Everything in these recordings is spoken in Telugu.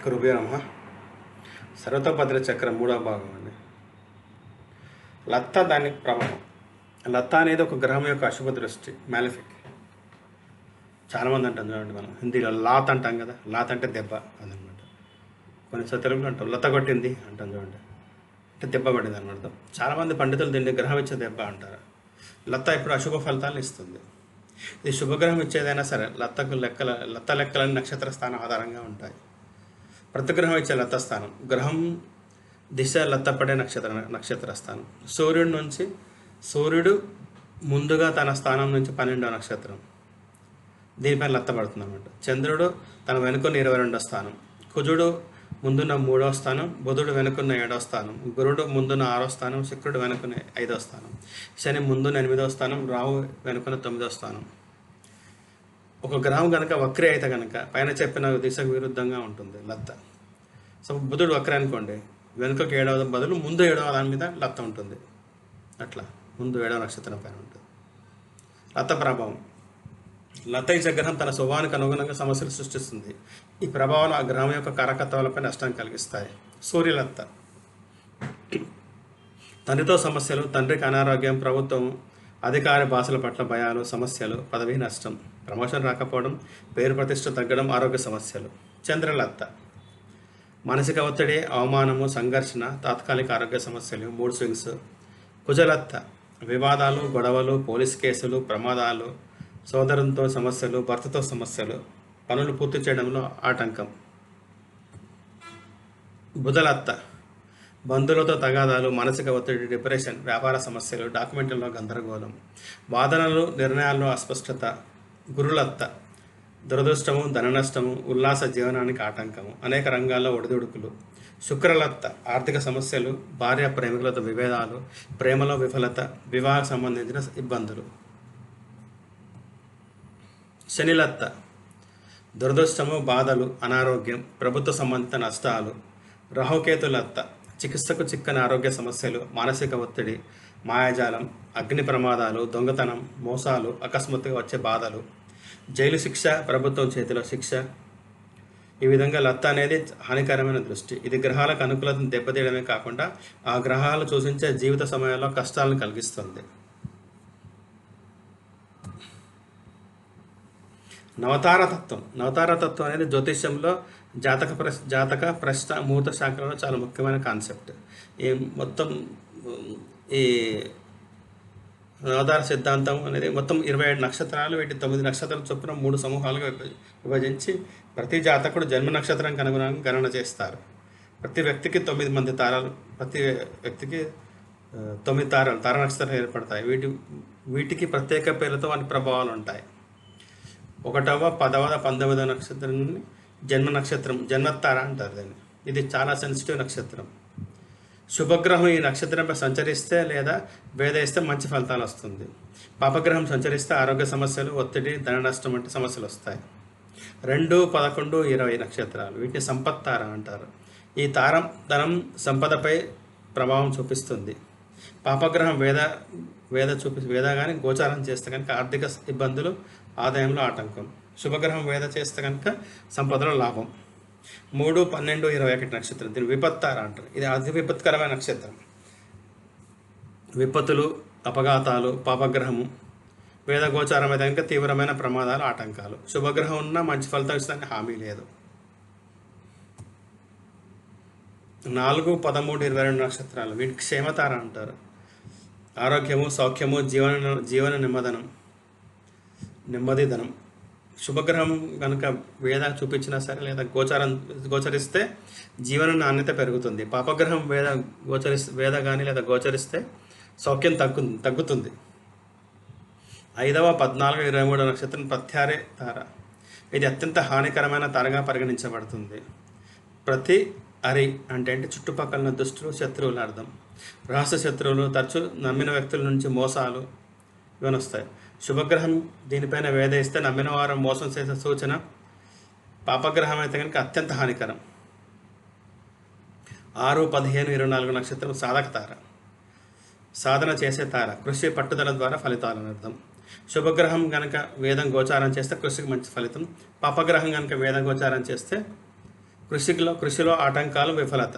గురుభ్యో నమః. సర్వతోభద్ర చక్రం మూడవ భాగం అండి. లత్త దాని ప్రభావం. లత్త అనేది ఒక గ్రహం యొక్క అశుభ దృష్టి, మ్యాలిఫిక్. చాలామంది అంటాం చూడండి, మనం హిందీలో లాత్ అంటాం కదా, లాత్ అంటే దెబ్బ అదనమాట. కొన్ని తెలుగులో అంటాం లత్త కొట్టింది అంటాం చూడండి, అంటే దెబ్బ పడింది అనమాట. చాలామంది పండితులు దీన్ని గ్రహం ఇచ్చే దెబ్బ అంటారు. లత్త ఇప్పుడు అశుభ ఫలితాలను ఇస్తుంది. ఇది శుభగ్రహం ఇచ్చేదైనా సరే లత్త లెక్కలని నక్షత్ర స్థానం ఆధారంగా ఉంటాయి. ప్రతి గ్రహం ఇచ్చే లత్త స్థానం, గ్రహం దిశ లత్త పడే నక్షత్ర స్థానం. సూర్యుడు ముందుగా తన స్థానం నుంచి 12వ నక్షత్రం, దీనిపైన లత్త పడుతుంది అనమాట. చంద్రుడు తన వెనుకున్న 22వ స్థానం, కుజుడు ముందున్న 3వ స్థానం, బుధుడు వెనుకున్న 7వ స్థానం, గురుడు ముందున్న 6వ స్థానం, శుక్రుడు వెనుకున్న 5వ స్థానం, శని ముందున్న 8వ స్థానం, రాహు వెనుకున్న 9వ స్థానం. ఒక గ్రహం కనుక వక్రి అయితే కనుక పైన చెప్పిన దిశకు విరుద్ధంగా ఉంటుంది లత్త. సో బుధుడు వక్ర అనుకోండి, వెనుకకు 7వ బదులు ముందు 7వ దాని మీద లత్త ఉంటుంది. అట్లా ముందు 7వ నక్షత్రం పైన ఉంటుంది లత్త ప్రభావం. లత్త ఇచ్చే గ్రహం తన స్వభావానికి అనుగుణంగా సమస్యలు సృష్టిస్తుంది. ఈ ప్రభావాలు ఆ గ్రహం యొక్క కారకత్వాలపై నష్టాన్ని కలిగిస్తాయి. సూర్యలత్త తండ్రితో సమస్యలు, తండ్రికి అనారోగ్యం, ప్రభుత్వం అధికార భాషల పట్ల భయాలు, సమస్యలు, పదవీ నష్టం, ప్రమోషన్ రాకపోవడం, పేరు ప్రతిష్ట తగ్గడం, ఆరోగ్య సమస్యలు. చంద్రలత్త మానసిక ఒత్తిడి, అవమానము, సంఘర్షణ, తాత్కాలిక ఆరోగ్య సమస్యలు, మూడ్ స్వింగ్స్. కుజలత్త వివాదాలు, గొడవలు, పోలీస్ కేసులు, ప్రమాదాలు, సోదరునితో సమస్యలు, భర్తతో సమస్యలు, పనులు పూర్తి చేయడంలో ఆటంకం. బుధలత్త బంధువులతో తగాదాలు, మానసిక ఒత్తిడి, డిప్రెషన్, వ్యాపార సమస్యలు, డాక్యుమెంట్లలో గందరగోళం, వాదనలు, నిర్ణయాల్లో అస్పష్టత. గురులత్త దురదృష్టము, ధన నష్టము, ఉల్లాస జీవనానికి ఆటంకము, అనేక రంగాల్లో ఒడిదుడుకులు. శుక్రలత్త ఆర్థిక సమస్యలు, భార్య ప్రేమికులతో విభేదాలు, ప్రేమలో విఫలత, వివాహ సంబంధించిన ఇబ్బందులు. శనిలత్త దురదృష్టము, బాధలు, అనారోగ్యం, ప్రభుత్వ సంబంధిత నష్టాలు. రాహుకేతులత్త చికిత్సకు చిక్కని ఆరోగ్య సమస్యలు, మానసిక ఒత్తిడి, మాయాజాలం, అగ్ని ప్రమాదాలు, దొంగతనం, మోసాలు, అకస్మాత్తుగా వచ్చే బాధలు. జైలు శిక్ష, ప్రభుత్వం చేతిలో శిక్ష. ఈ విధంగా లత్త అనేది హానికరమైన దృష్టి. ఇది గ్రహాలకు అనుకూలతను దెబ్బతీయడమే కాకుండా ఆ గ్రహాలు సూచించే జీవిత సమయాల్లో కష్టాలను కలిగిస్తుంది. నవతారతత్వం అనేది జ్యోతిష్యంలో జాతక ప్రశ్న ముహూర్త శాఖలలో చాలా ముఖ్యమైన కాన్సెప్ట్. ఈ నవతార సిద్ధాంతం అనేది మొత్తం 27 నక్షత్రాలు, వీటి 9 నక్షత్రాల చొప్పున 3 సమూహాలుగా విభజించి ప్రతి జాతకుడు జన్మ నక్షత్రానికి అనుగుణంగా గణన చేస్తారు. ప్రతి వ్యక్తికి 9 మంది తారాలు, ప్రతి వ్యక్తికి 9 తార నక్షత్రాలు ఏర్పడతాయి. వీటికి ప్రత్యేక పేర్లతో వాటి ప్రభావాలు ఉంటాయి. 1వ, 10వ, 19వ నక్షత్రం జన్మ నక్షత్రం, జన్మతార అంటారు దాన్ని. ఇది చాలా సెన్సిటివ్ నక్షత్రం. శుభగ్రహం ఈ నక్షత్రంపై సంచరిస్తే లేదా వేధిస్తే మంచి ఫలితాలు వస్తుంది. పాపగ్రహం సంచరిస్తే ఆరోగ్య సమస్యలు, ఒత్తిడి, ధన నష్టం వంటి సమస్యలు వస్తాయి. 2, 11, 20 నక్షత్రాలు, వీటిని సంపత్తార అంటారు. ఈ తారం ధనం, సంపదపై ప్రభావం చూపిస్తుంది. పాపగ్రహం వేద కానీ గోచారం చేస్తే కనుక ఆర్థిక ఇబ్బందులు, ఆదాయంలో ఆటంకం. శుభగ్రహం వేద చేస్తే కనుక సంపదలో లాభం. 3, 12, 21 నక్షత్రం, దీన్ని విపత్తార అంటారు. ఇది అతి విపత్కరమైన నక్షత్రం. విపత్తులు, అపఘాతాలు, పాపగ్రహము వేద గోచారం అయితే కనుక తీవ్రమైన ప్రమాదాలు, ఆటంకాలు. శుభగ్రహం ఉన్నా మంచి ఫలితం ఇస్తుందని హామీ లేదు. 4, 13, 22 నక్షత్రాలు, వీటికి క్షేమతార అంటారు. ఆరోగ్యము, సౌఖ్యము, జీవన నెమ్మదిధనం. శుభగ్రహం కనుక వేద చూపించినా సరే లేదా గోచరిస్తే జీవన నాణ్యత పెరుగుతుంది. పాపగ్రహం వేద కానీ లేదా గోచరిస్తే సౌఖ్యం తగ్గుతుంది. 5వ, 14, 23 నక్షత్రం ప్రత్యారే తార. ఇది అత్యంత హానికరమైన తారగా పరిగణించబడుతుంది. ప్రతి అరి అంటే చుట్టుపక్కల దుష్టులు, శత్రువులు అర్థం. రహస్య శత్రువులు, తరచూ నమ్మిన వ్యక్తుల నుంచి మోసాలు ఇవన్నీ వస్తాయి. శుభగ్రహం దీనిపైన వేధిస్తే నమ్మిన వారు మోసం చేసే సూచన. పాపగ్రహం అయితే కనుక అత్యంత హానికరం. 6, 15, 24 నక్షత్రం సాధక తార, సాధన చేసే తార, కృషి పట్టుదల ద్వారా ఫలితాలను అర్థం. శుభగ్రహం కనుక వేదం గోచారం చేస్తే కృషికి మంచి ఫలితం. పాపగ్రహం కనుక వేదం గోచారం చేస్తే కృషిలో ఆటంకాలు, విఫలత.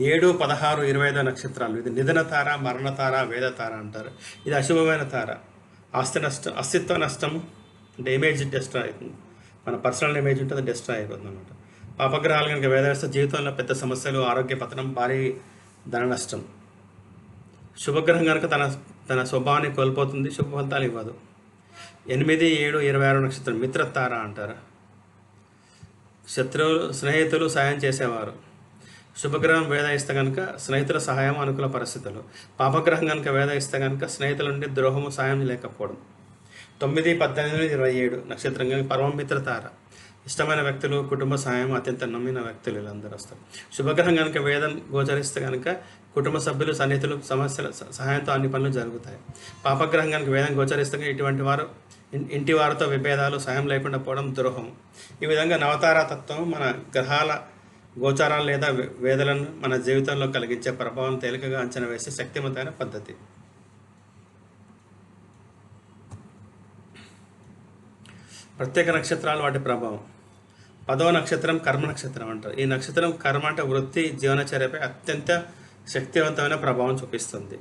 7, 16, 25 నక్షత్రాలు. ఇది నిధన తార, మరణ తార, వేద తార అంటారు. ఇది అశుభమైన తార. ఆస్తి నష్టం, అస్తిత్వ నష్టం, అంటే ఇమేజ్ డిస్ట్రాయ్ అవుతుంది. మన పర్సనల్ ఇమేజ్ ఉంటుంది, డిస్ట్రాయ్ అయిపోతుంది అనమాట. పాపగ్రహాలు కనుక వేదవేస్తే జీవితంలో పెద్ద సమస్యలు, ఆరోగ్య పతనం, భారీ ధన నష్టం. శుభగ్రహం కనుక తన స్వభావాన్ని కోల్పోతుంది, శుభ ఫలితాలు ఇవ్వదు. 8, 7, 26 నక్షత్రం మిత్రతార అంటారు. శత్రువులు, స్నేహితులు సాయం చేసేవారు. శుభగ్రహం వేద ఇస్తే కనుక స్నేహితుల సహాయం, అనుకూల పరిస్థితులు. పాపగ్రహం కనుక వేద ఇస్తే కనుక స్నేహితుల నుండి ద్రోహము, సాయం లేకపోవడం. 9, 18, 27 నక్షత్రం కనుక పరమమిత్రతార. ఇష్టమైన వ్యక్తులు, కుటుంబ సహాయం, అత్యంత నమ్మిన వ్యక్తులు వీళ్ళందరూ వస్తారు. శుభగ్రహం కనుక వేదం గోచరిస్తే కనుక కుటుంబ సభ్యులు, సన్నిహితులు సమస్యల సహాయంతో అన్ని పనులు జరుగుతాయి. పాపగ్రహం కనుక వేదం గోచరిస్తే ఇటువంటి వారు ఇంటి వారితో విభేదాలు, సాయం లేకుండా పోవడం, ద్రోహం. ఈ విధంగా నవతారా తత్వం మన గ్రహాల గోచారాలు లేదా వేదలను మన జీవితంలో కలిగించే ప్రభావం తేలికగా అంచనా వేసే శక్తివంతమైన పద్ధతి. ప్రత్యేక నక్షత్రాలు, వాటి ప్రభావం. 10వ నక్షత్రం కర్మ నక్షత్రం అంటారు. ఈ నక్షత్రం కర్మ అంటే వృత్తి, జీవనచర్యపై అత్యంత శక్తివంతమైన ప్రభావం చూపిస్తుంది.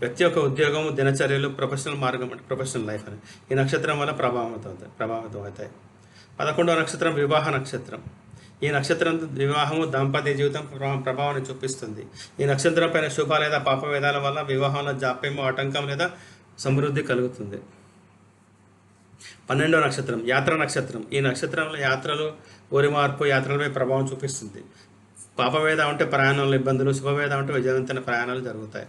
వ్యక్తి యొక్క ఉద్యోగం, దినచర్యలు, ప్రొఫెషనల్ మార్గం అంటే ప్రొఫెషనల్ లైఫ్ అని ఈ నక్షత్రం వల్ల ప్రభావితం అవుతాయి. 11వ నక్షత్రం వివాహ నక్షత్రం. ఈ నక్షత్రం వివాహము, దాంపత్య జీవితం ప్రభావాన్ని చూపిస్తుంది. ఈ నక్షత్రం పైన శుభ లేదా పాపవేదాల వల్ల వివాహంలో జాప్యము, ఆటంకం లేదా సమృద్ధి కలుగుతుంది. 12వ నక్షత్రం యాత్ర నక్షత్రం. ఈ నక్షత్రంలో యాత్రలు, ఊరి మార్పు, యాత్రలపై ప్రభావం చూపిస్తుంది. పాపవేద అంటే ప్రయాణంలో ఇబ్బందులు, శుభవేద అంటే విజయవంతమైన ప్రయాణాలు జరుగుతాయి.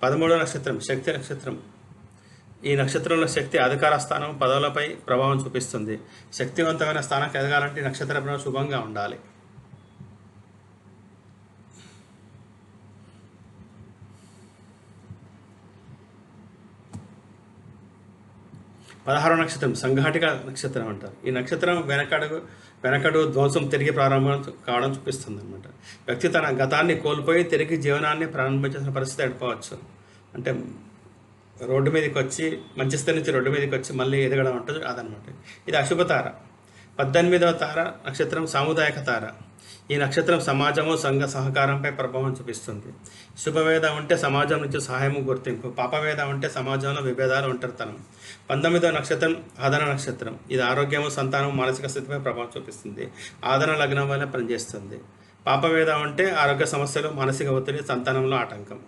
13వ నక్షత్రం శక్తి నక్షత్రం. ఈ నక్షత్రంలో శక్తి అధికార స్థానం, పదవులపై ప్రభావం చూపిస్తుంది. శక్తివంతమైన స్థానానికి ఎదగాలంటే ఈ నక్షత్ర ప్రభావం శుభంగా ఉండాలి. పదహారవ నక్షత్రం సంఘాటిక నక్షత్రం అంటారు. ఈ నక్షత్రం వెనకడు ధ్వంసం, తిరిగి ప్రారంభం కావడం చూపిస్తుంది అనమాట. వ్యక్తి తన గతాన్ని కోల్పోయి తిరిగి జీవనాన్ని ప్రారంభించాల్సిన పరిస్థితి ఏర్పవచ్చు. అంటే రోడ్డు మీదకి వచ్చి, మంచి స్థితి నుంచి రోడ్డు మీదకి వచ్చి మళ్ళీ ఎదగడం ఉంటుంది అదనమాట. ఇది అశుభ తార. 18వ తార నక్షత్రం సాముదాయక తార. ఈ నక్షత్రం సమాజము, సంఘ సహకారంపై ప్రభావం చూపిస్తుంది. శుభవేద ఉంటే సమాజం నుంచి సహాయము, గుర్తింపు. పాపవేద ఉంటే సమాజంలో విభేదాలు, ఒంటరితనం. 19వ నక్షత్రం ఆదరణ నక్షత్రం. ఇది ఆరోగ్యము, సంతానం, మానసిక స్థితిపై ప్రభావం చూపిస్తుంది. ఆదరణ లగ్నం వల్ల పనిచేస్తుంది. పాపవేద ఉంటే ఆరోగ్య సమస్యలు, మానసిక ఒత్తిడి, సంతానంలో ఆటంకం.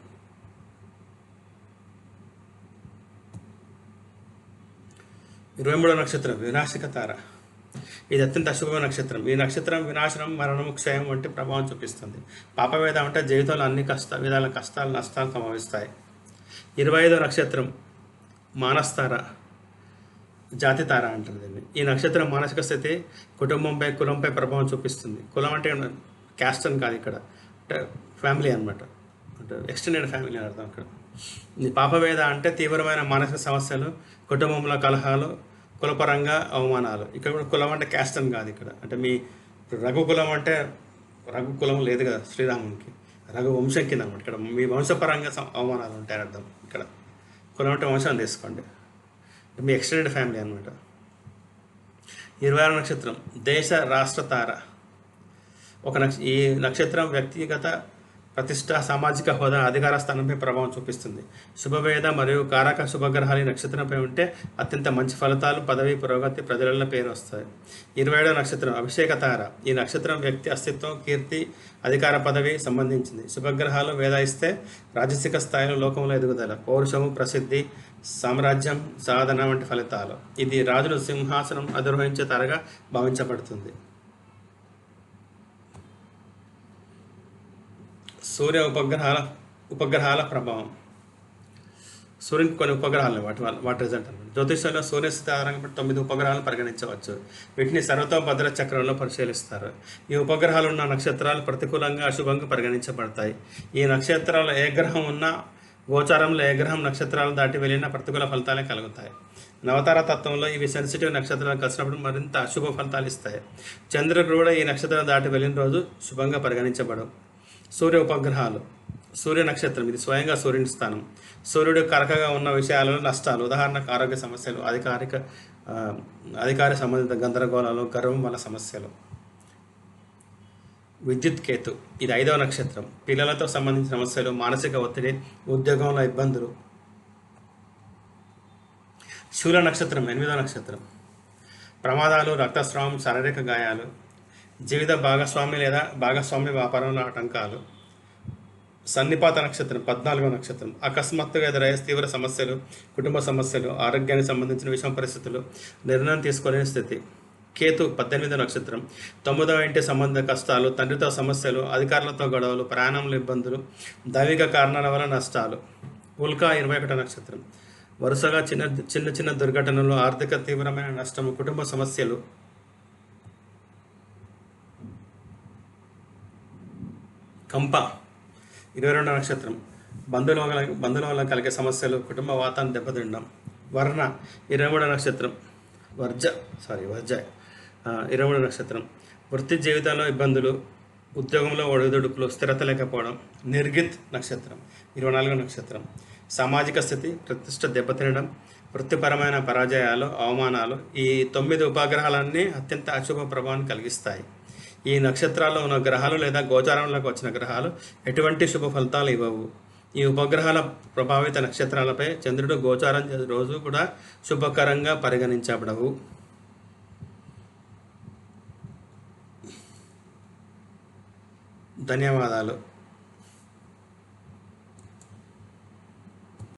23వ నక్షత్రం వినాశక తార. ఇది అత్యంత అశుభమైన నక్షత్రం. ఈ నక్షత్రం వినాశనం, మరణము, క్షయం వంటి ప్రభావం చూపిస్తుంది. పాపవేద అంటే జీవితంలో అన్ని విధాల కష్టాలు, నష్టాలు సంభవిస్తాయి. 25వ నక్షత్రం మానస్తార, జాతి తార అంటారు దీన్ని. ఈ నక్షత్రం మానసిక స్థితి, కుటుంబంపై, కులంపై ప్రభావం చూపిస్తుంది. కులం అంటే క్యాస్ట్ అని కాదు, ఇక్కడ అంటే ఫ్యామిలీ అనమాట, అంటే ఎక్స్టెండెడ్ ఫ్యామిలీ అని అర్థం ఇక్కడ. పాపవేద అంటే తీవ్రమైన మానసిక సమస్యలు, కుటుంబంలో కలహాలు, కులపరంగా అవమానాలు. ఇక్కడ కూడా కులం అంటే క్యాస్ట్ అని కాదు ఇక్కడ. అంటే మీ రఘుకులం అంటే రఘుకులం లేదు కదా శ్రీరామునికి, రఘు వంశం కింద అనమాట. ఇక్కడ మీ వంశపరంగా అవమానాలు ఉంటాయని అర్థం. ఇక్కడ కులం అంటే వంశం తీసుకోండి, మీ ఎక్స్టెండెడ్ ఫ్యామిలీ అనమాట. 26వ నక్షత్రం దేశ రాష్ట్ర తార. ఈ నక్షత్రం వ్యక్తిగత ప్రతిష్ట, సామాజిక హోదా, అధికార స్థానంపై ప్రభావం చూపిస్తుంది. శుభవేద మరియు కారక శుభగ్రహాలు ఈ నక్షత్రంపై ఉంటే అత్యంత మంచి ఫలితాలు, పదవి, పురోగతి, ప్రజలలో పేరు వస్తాయి. 27వ నక్షత్రం అభిషేక తార. ఈ నక్షత్రం వ్యక్తి అస్తిత్వం, కీర్తి, అధికార, పదవి సంబంధించింది. శుభగ్రహాలు వేద ఇస్తే రాజసిక స్థాయిలో లోకంలో ఎదుగుదల, పౌరుషము, ప్రసిద్ధి, సామ్రాజ్యం, సాధన వంటి ఫలితాలు. ఇది రాజులు సింహాసనం అధిరోహించే తారగా భావించబడుతుంది. సూర్య ఉపగ్రహాల ప్రభావం. సూర్యునికి కొన్ని ఉపగ్రహాలు వాటి రిజల్ట్ అనమాట. జ్యోతిష్యంలో సూర్యస్థితి ఆధారంగా 9 ఉపగ్రహాలను పరిగణించవచ్చు. వీటిని సర్వతోభద్ర చక్రంలో పరిశీలిస్తారు. ఈ ఉపగ్రహాలు ఉన్న నక్షత్రాలు ప్రతికూలంగా, అశుభంగా పరిగణించబడతాయి. ఈ నక్షత్రాలు ఏ గ్రహం ఉన్నా గోచారంలో ఏ గ్రహం నక్షత్రాలు దాటి వెళ్ళిన ప్రతికూల ఫలితాలే కలుగుతాయి. నవతార తత్వంలో ఇవి సెన్సిటివ్ నక్షత్రాలు కలిసినప్పుడు మరింత అశుభ ఫలితాలు ఇస్తాయి. చంద్రుడు కూడా ఈ నక్షత్రం దాటి వెళ్ళిన రోజు శుభంగా పరిగణించబడవు. సూర్య ఉపగ్రహాలు. సూర్య నక్షత్రం ఇది స్వయంగా సూర్యుని స్థానం. సూర్యుడు కరకగా ఉన్న విషయాలలో నష్టాలు, ఉదాహరణకు ఆరోగ్య సమస్యలు, ఆ, అధికార సంబంధిత గందరగోళాలు, గర్వం వల్ల సమస్యలు. విద్యుత్ కేతు, ఇది 5వ నక్షత్రం. పిల్లలతో సంబంధించిన సమస్యలు, మానసిక ఒత్తిడి, ఉద్యోగంలో ఇబ్బందులు. శూల నక్షత్రం 8వ నక్షత్రం. ప్రమాదాలు, రక్తస్రావం, శారీరక గాయాలు. జీవిత భాగస్వామి లేదా భాగస్వామి వ్యాపారంలో ఆటంకాలు. సన్నిపాత నక్షత్రం 14వ నక్షత్రం. అకస్మాత్తుగా ఎదురయ్యే తీవ్ర సమస్యలు, కుటుంబ సమస్యలు, ఆరోగ్యానికి సంబంధించిన విషమ పరిస్థితులు, నిర్ణయం తీసుకోలేని స్థితి. కేతు 18వ నక్షత్రం. 9వ ఇంటి సంబంధ కష్టాలు, తండ్రితో సమస్యలు, అధికారులతో గొడవలు, ప్రయాణంలో ఇబ్బందులు, దైవిక కారణాల వల్ల నష్టాలు. ఉల్కా 21వ నక్షత్రం. వరుసగా చిన్న చిన్న చిన్న దుర్ఘటనలు, ఆర్థిక తీవ్రమైన నష్టము, కుటుంబ సమస్యలు. కంప 22వ నక్షత్రం. బంధువుల వల్ల కలిగే సమస్యలు, కుటుంబ వాతాన్ని దెబ్బతినడం. వర్ణ 23వ నక్షత్రం. వర్జ 23వ నక్షత్రం. వృత్తి జీవితంలో ఇబ్బందులు, ఉద్యోగంలో ఒడిదుడుకులు, స్థిరత లేకపోవడం. నిర్గిత్ నక్షత్రం 24వ నక్షత్రం. సామాజిక స్థితి, ప్రతిష్ట దెబ్బతినడం, వృత్తిపరమైన పరాజయాలు, అవమానాలు. ఈ 9 ఉపగ్రహాలన్నీ అత్యంత అశుభ ప్రభావాన్ని కలిగిస్తాయి. ఈ నక్షత్రాల్లో ఉన్న గ్రహాలు లేదా గోచారంలోకి వచ్చిన గ్రహాలు ఎటువంటి శుభ ఫలితాలు ఇవ్వవు. ఈ ఉపగ్రహాల ప్రభావిత నక్షత్రాలపై చంద్రుడు గోచారం రోజు కూడా శుభకరంగా పరిగణించబడవు. ధన్యవాదాలు.